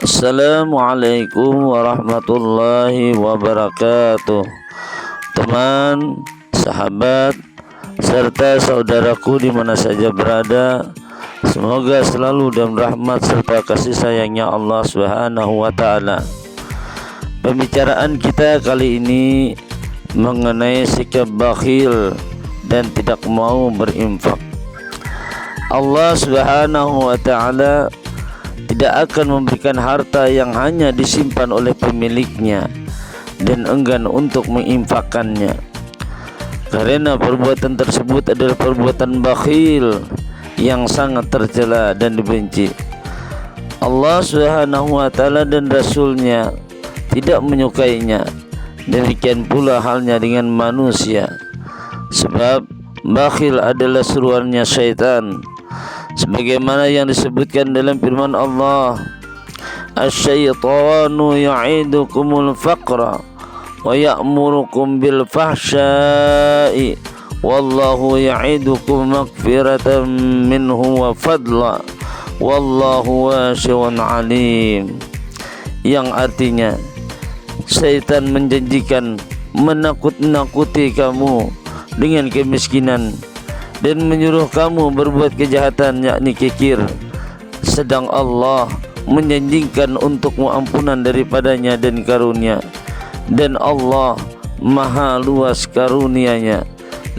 Assalamualaikum warahmatullahi wabarakatuh. Teman, sahabat, serta saudaraku di mana saja berada, semoga selalu dalam rahmat serta kasih sayangnya Allah Subhanahu wa ta'ala. Pembicaraan kita kali ini mengenai sikap bakhil dan tidak mau berinfak. Allah Subhanahu wa ta'ala tidak akan memberikan harta yang hanya disimpan oleh pemiliknya dan enggan untuk menginfakkannya, karena perbuatan tersebut adalah perbuatan bakhil yang sangat tercela dan dibenci. Allah Subhanahu wa ta'ala dan Rasulnya tidak menyukainya. Demikian pula halnya dengan manusia, sebab bakhil adalah seruannya syaitan, sebagaimana yang disebutkan dalam firman Allah, asy-syaitanu ya'idukumul faqra wa ya'murukum bil fahsya'i wallahu ya'idukum maghfiratan minhu wa fadla wallahu wasi'un alim. Yang artinya, syaitan menjanjikan menakut-nakuti kamu dengan kemiskinan dan menyuruh kamu berbuat kejahatan, yakni kikir, sedang Allah menjanjikan untukmu ampunan daripadanya dan karunia, dan Allah maha luas karunianya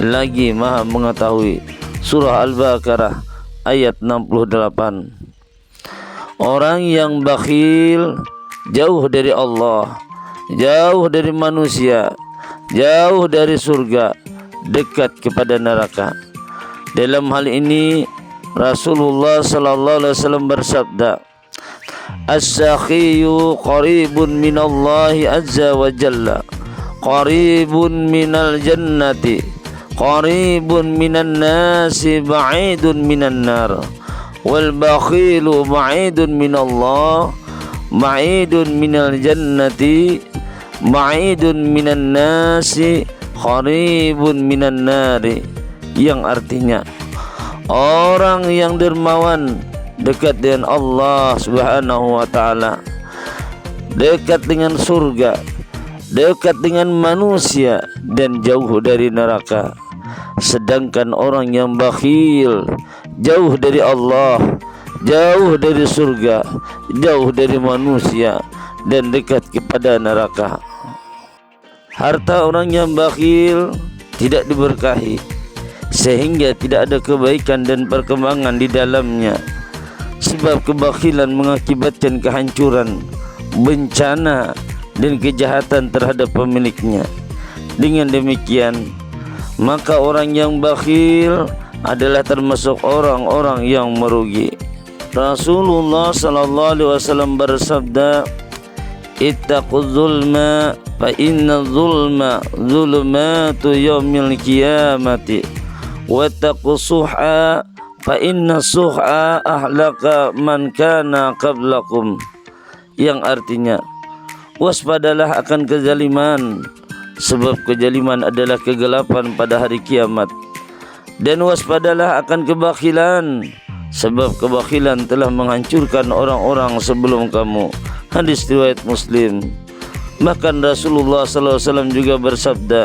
lagi maha mengetahui. Surah Al-Baqarah ayat 68. Orang yang bakhil jauh dari Allah, jauh dari manusia, jauh dari surga, dekat kepada neraka. Dalam hal ini Rasulullah sallallahu alaihi wasallam bersabda, as-sakhiyu qaribun minallahi azza wa jalla, qaribun minal jannati, qaribun minan nasi, ba'idun minan nar, wal bakhilu ba'idun minallah, ba'idun minal jannati, ba'idun minan nasi, qaribun minan nari. Yang artinya, orang yang dermawan dekat dengan Allah Subhanahu wa ta'ala, dekat dengan surga, dekat dengan manusia, dan jauh dari neraka. Sedangkan orang yang bakhil jauh dari Allah, jauh dari surga, jauh dari manusia, dan dekat kepada neraka. Harta orang yang bakhil tidak diberkahi, sehingga tidak ada kebaikan dan perkembangan di dalamnya, sebab kebakhilan mengakibatkan kehancuran, bencana, dan kejahatan terhadap pemiliknya. Dengan demikian, maka orang yang bakhil adalah termasuk orang-orang yang merugi. Rasulullah sallallahu alaihi wasallam bersabda, ittaquz zulma fa inna zulma zulumatu yaumil qiyamati wattaqu suh'a fa inna suh'a ahlaka man kana qablakum. Yang artinya, waspadalah akan kezaliman, sebab kezaliman adalah kegelapan pada hari kiamat, dan waspadalah akan kebakhilan, sebab kebakhilan telah menghancurkan orang-orang sebelum kamu. Hadis riwayat Muslim. Bahkan Rasulullah sallallahu alaihi wasallam juga bersabda,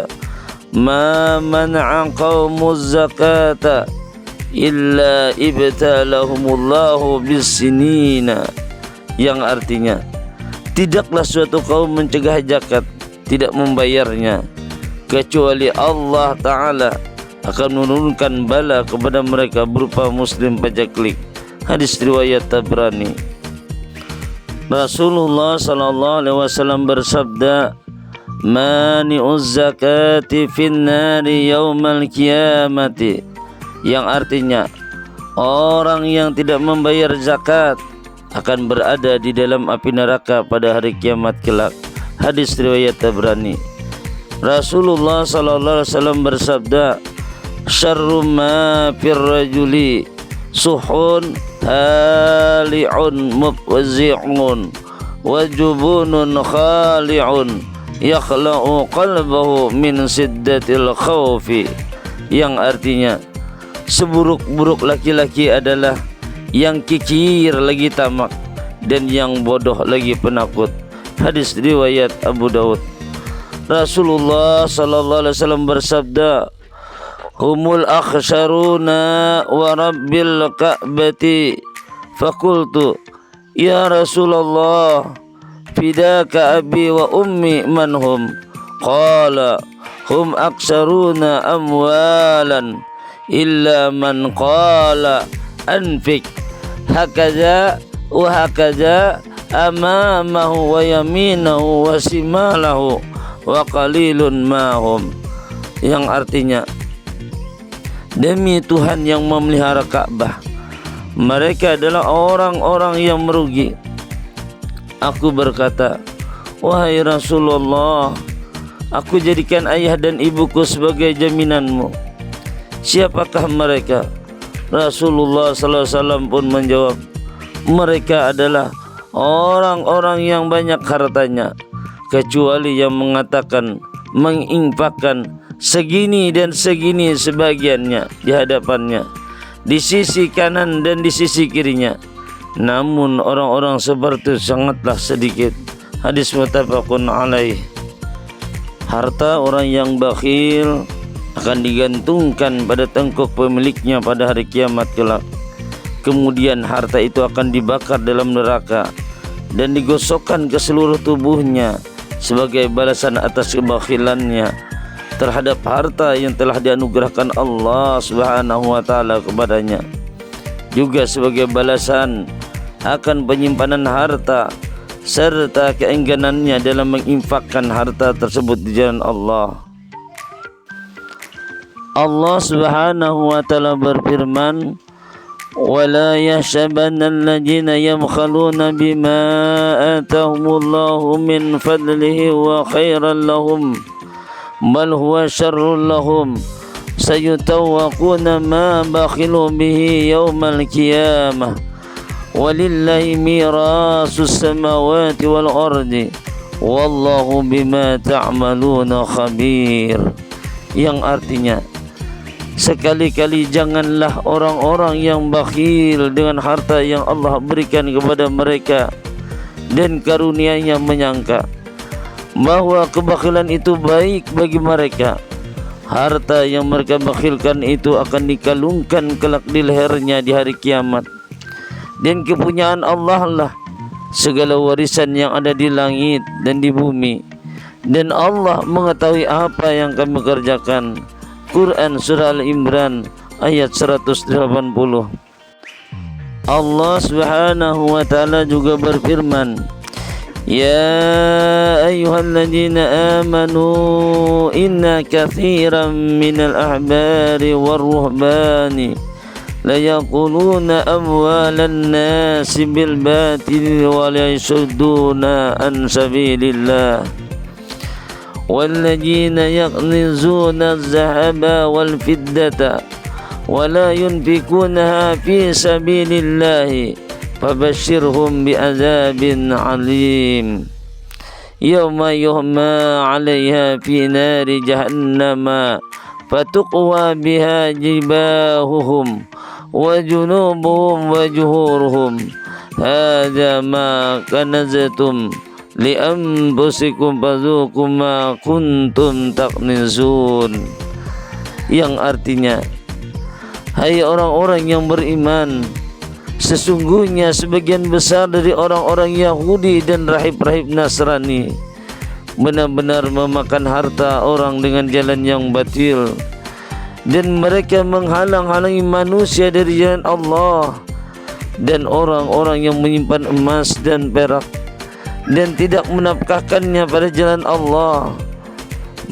ma mana'a qaumuz zakata illa ibtalahumullahu bisinina. Yang artinya, tidaklah suatu kaum mencegah zakat, tidak membayarnya, kecuali Allah Ta'ala akan menurunkan bala kepada mereka berupa muslim pacaklik. Hadis riwayat Tabrani. Rasulullah sallallahu alaihi wasallam bersabda, mani'uz zakati fin nari yaumal qiyamati. Yang artinya, orang yang tidak membayar zakat akan berada di dalam api neraka pada hari kiamat kelak. Hadis riwayat Tabrani. Rasulullah sallallahu alaihi wasallam bersabda, syarru ma fir rajuli suhun hali'un mufzi'un wajubunun khali'un yakhla'u qalbahu min siddatil khawfi. Yang artinya, seburuk-buruk laki-laki adalah yang kikir lagi tamak dan yang bodoh lagi penakut. Hadis riwayat Abu Daud. Rasulullah sallallahu alaihi wasallam bersabda, humul akhsaruna wa rabbil ka'bati. Fakultu, ya Rasulullah, fidaka abi wa ummi man hum? Qala, hum aksaruna amwalan illa man qala anfik hakaza wa hakaza amamahu wa yaminahu wa simalahu wa qalilun mahum. Yang artinya, demi Tuhan yang memelihara Ka'bah, mereka adalah orang-orang yang merugi. Aku berkata, wahai Rasulullah, aku jadikan ayah dan ibuku sebagai jaminanmu. Siapakah mereka? Rasulullah sallallahu alaihi wasallam pun menjawab, mereka adalah orang-orang yang banyak hartanya, kecuali yang mengatakan menginfakkan segini dan segini sebagiannya di hadapannya, di sisi kanan dan di sisi kirinya. Namun orang-orang seperti itu sangatlah sedikit. Hadis muttafaqun alaih. Harta orang yang bakhil akan digantungkan pada tengkuk pemiliknya pada hari kiamat kelak. Kemudian harta itu akan dibakar dalam neraka dan digosokkan ke seluruh tubuhnya sebagai balasan atas kebakhilannya terhadap harta yang telah dianugerahkan Allah Subhanahu wa taala kepadanya, juga sebagai balasan akan penyimpanan harta serta keengganannya dalam menginfakkan harta tersebut di jalan Allah. Allah Subhanahu wa taala berfirman, وَلَا يَحْسَبَنَّ الَّذِينَ يَبْخَلُونَ بِمَا آتَاهُمُ اللَّهُ مِنْ فَضْلِهِ وَخَيْرًا لَهُمْ بَلْ هُوَ شَرٌّ لَهُمْ سَيُطَوَّقُونَ مَا بَخِلُوا بِهِ يَوْمَ الْقِيَامَةِ وَلِلَّهِ مِيرَاثُ السَّمَاوَاتِ وَالْأَرْضِ وَاللَّهُ بِمَا تَعْمَلُونَ خَبِيرٌ. Yang artinya, sekali-kali janganlah orang-orang yang bakhil dengan harta yang Allah berikan kepada mereka dan karunia-Nya menyangka bahwa kebakhilan itu baik bagi mereka. Harta yang mereka bakhilkan itu akan dikalungkan kelak di lehernya di hari kiamat. Dan kepunyaan Allah lah segala warisan yang ada di langit dan di bumi. Dan Allah mengetahui apa yang kami kerjakan. Quran Surah Al-Imran ayat 180. Allah Subhanahu wa ta'ala juga berfirman, Ya ayyuhalladzina amanu inna kathiran minal ahbari warruhbani la yaquluna amwalan nasi bil batili wa la yasudduna an sabilillah وَالَّذِينَ يَكْنِزُونَ الذَّهَبَ وَالْفِضَّةَ وَلَا يُنْفِقُونَهَا فِي سَبِيلِ اللَّهِ فَبَشِّرْهُمْ بِعَذَابٍ عَلِيمٍ يَوْمَ يُحْمَى عَلَيْهَا فِي نَارِ جَهَنَّمَ فَتُقْوَى بِهَا جِبَاهُهُمْ وَجُنُوبُهُمْ وَظُهُورُهُمْ هَذَا مَا كَنَزْتُمْ li'anfusikum fadzuqu ma kuntum taknizun. Yang artinya, hai orang-orang yang beriman, sesungguhnya sebagian besar dari orang-orang Yahudi dan rahib-rahib Nasrani benar-benar memakan harta orang dengan jalan yang batil, dan mereka menghalang-halangi manusia dari jalan Allah. Dan orang-orang yang menyimpan emas dan perak dan tidak menafkahkannya pada jalan Allah,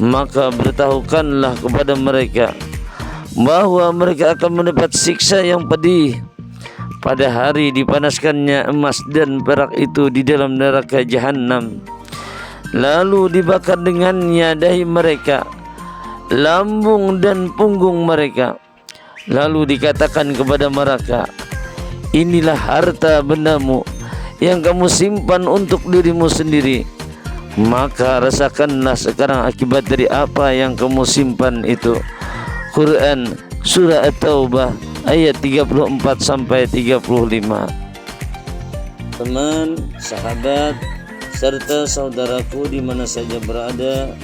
maka beritahukanlah kepada mereka bahwa mereka akan mendapat siksa yang pedih pada hari dipanaskannya emas dan perak itu di dalam neraka Jahannam, lalu dibakar dengannya dahi mereka, lambung dan punggung mereka, lalu dikatakan kepada mereka, inilah harta bendamu yang kamu simpan untuk dirimu sendiri, maka rasakanlah sekarang akibat dari apa yang kamu simpan itu. Quran Surah At-Taubah ayat 34 sampai 35. teman, sahabat, serta saudaraku di mana saja berada,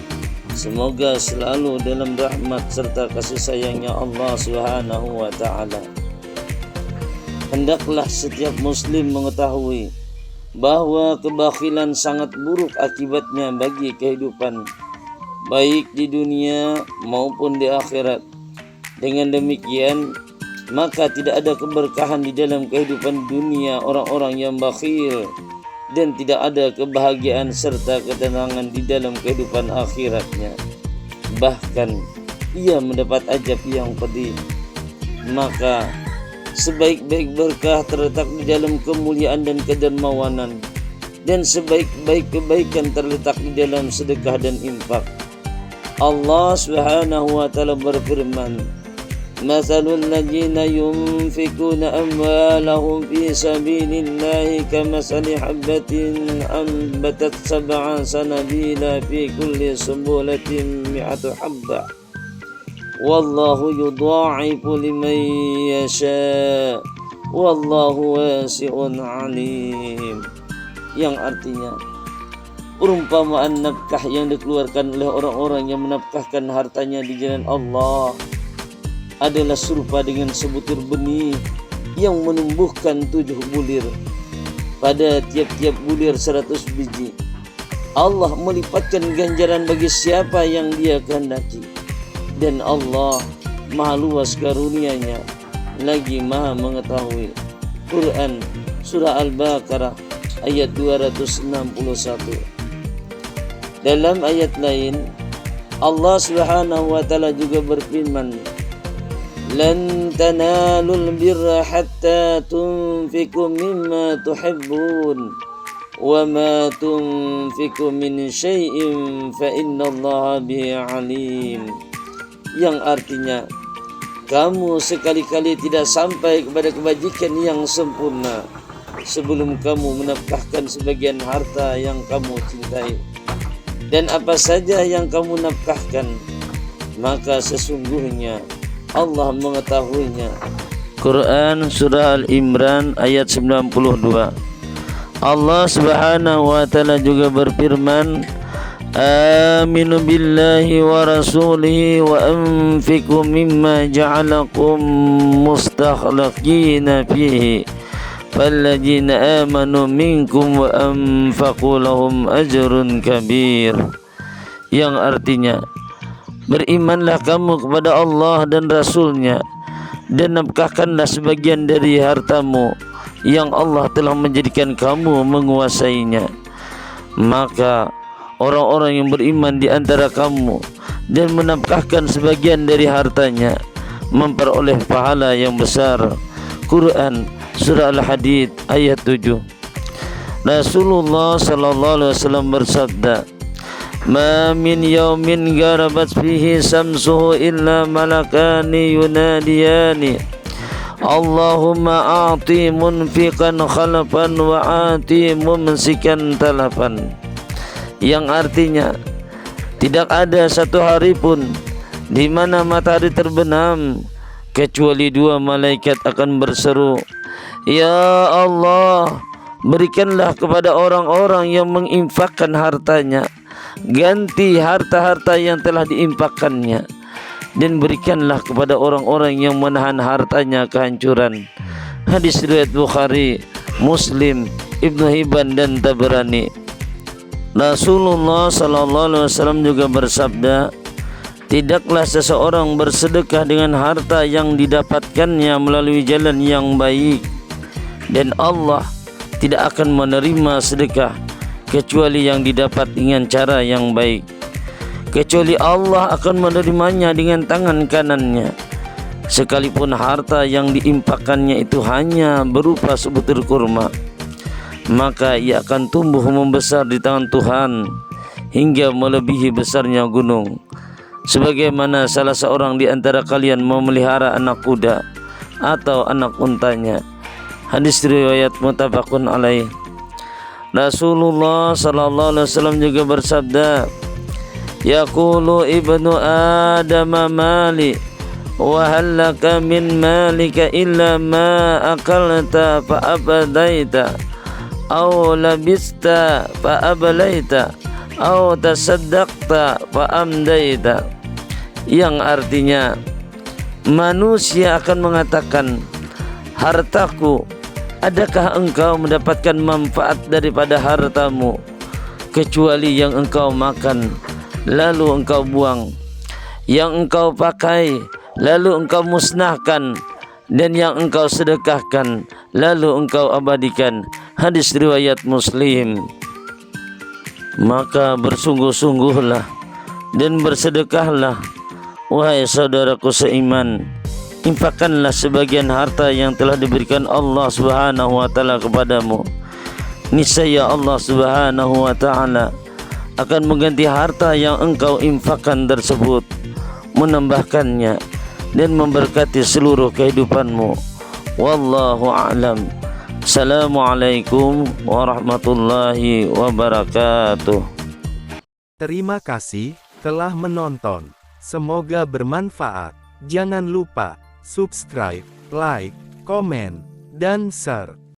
semoga selalu dalam rahmat serta kasih sayangnya Allah Subhanahu wa ta'ala. Hendaklah setiap muslim mengetahui bahwa kebakhilan sangat buruk akibatnya bagi kehidupan, baik di dunia maupun di akhirat. Dengan demikian, maka tidak ada keberkahan di dalam kehidupan dunia orang-orang yang bakhil, dan tidak ada kebahagiaan serta ketenangan di dalam kehidupan akhiratnya. Bahkan ia mendapat azab yang pedih. Maka sebaik-baik berkah terletak di dalam kemuliaan dan kedermawanan, dan sebaik-baik kebaikan terletak di dalam sedekah dan infak. Allah Subhanahu wa ta'ala berfirman, "Matsalul ladzina yunfikuna amwalahum fi sabilillahi kamatsali habbatin ambatat sab'a sanabila fi kulli sunbulatin mi'atu habbah wallahu yudha'ifu liman yasha wallahu wasi'un 'alim." Yang artinya, perumpamaan nafkah yang dikeluarkan oleh orang-orang yang menafkahkan hartanya di jalan Allah adalah serupa dengan sebutir benih yang menumbuhkan 7 bulir. Pada tiap-tiap bulir 100 biji. Allah melipatkan ganjaran bagi siapa yang Dia kehendaki. Dan Allah maha luas karunia-Nya, lagi maha mengetahui. Quran Surah Al-Baqarah ayat 261. Dalam ayat lain, Allah Subhanahu wa ta'ala juga berfirman, "Lan tanalul birra hatta tunfiqu mimma tuhibbun wa ma tunfiqu min syai'in fa innallaha bihi 'alim." Yang artinya, kamu sekali-kali tidak sampai kepada kebajikan yang sempurna sebelum kamu menafkahkan sebagian harta yang kamu cintai. Dan apa saja yang kamu nafkahkan, maka sesungguhnya Allah mengetahuinya. Quran Surah Al-Imran ayat 92. Allah Subhanahu wa ta'ala juga berfirman, "Aminu billahi wa rasulihi wa anfiqu mimma ja'alakum mustakhlifina fihi falladzina amanu minkum wa anfaqu lahum ajrun kabir." Yang artinya, berimanlah kamu kepada Allah dan Rasul-Nya, dan nafkahkanlah sebagian dari hartamu yang Allah telah menjadikan kamu menguasainya. Maka orang-orang yang beriman di antara kamu dan menafkahkan sebagian dari hartanya memperoleh pahala yang besar. Quran Surah Al-Hadid ayat 7. Rasulullah sallallahu alaihi wasallam bersabda, "Ma min yaumin garabat fihi samsuhu illa malakani yunadiyani Allahumma a'ti munfiqan khalafan wa a'ti mumsikan talafan." Yang artinya, tidak ada satu hari pun di mana matahari terbenam kecuali 2 malaikat akan berseru, "Ya Allah, berikanlah kepada orang-orang yang menginfakkan hartanya ganti harta-harta yang telah diinfakkannya, dan berikanlah kepada orang-orang yang menahan hartanya kehancuran." Hadis riwayat Bukhari, Muslim, Ibnu Hibban dan Tabrani. Rasulullah sallallahu alaihi wasallam juga bersabda, "Tidaklah seseorang bersedekah dengan harta yang didapatkannya melalui jalan yang baik, dan Allah tidak akan menerima sedekah kecuali yang didapat dengan cara yang baik, kecuali Allah akan menerimanya dengan tangan kanannya, sekalipun harta yang diinfakkannya itu hanya berupa sebutir kurma. Maka ia akan tumbuh membesar di tangan Tuhan hingga melebihi besarnya gunung, sebagaimana salah seorang di antara kalian memelihara anak kuda atau anak untanya." Hadis riwayat muttafaqun alaih. Rasulullah sallallahu alaihi wasallam juga bersabda, "Yaqulu ibnu Adam mali wa hal laka min malika illa ma akalta fa abadaita aw labista fa ablaita aw tasaddaqta fa amdaita, yang artinya manusia akan mengatakan, hartaku, adakah engkau mendapatkan manfaat daripada hartamu kecuali yang engkau makan lalu engkau buang, yang engkau pakai lalu engkau musnahkan, dan yang engkau sedekahkan lalu engkau abadikan. Hadis riwayat Muslim. Maka bersungguh-sungguhlah dan bersedekahlah, wahai saudaraku seiman. Infakkanlah sebagian harta yang telah diberikan Allah Subhanahu wa taala kepadamu. Niscaya Allah Subhanahu wa taala akan mengganti harta yang engkau infakkan tersebut, menambahkannya dan memberkati seluruh kehidupanmu. Wallahu a'lam. Assalamualaikum warahmatullahi wabarakatuh. Terima kasih telah menonton. Semoga bermanfaat. Jangan lupa subscribe, like, komen, dan share.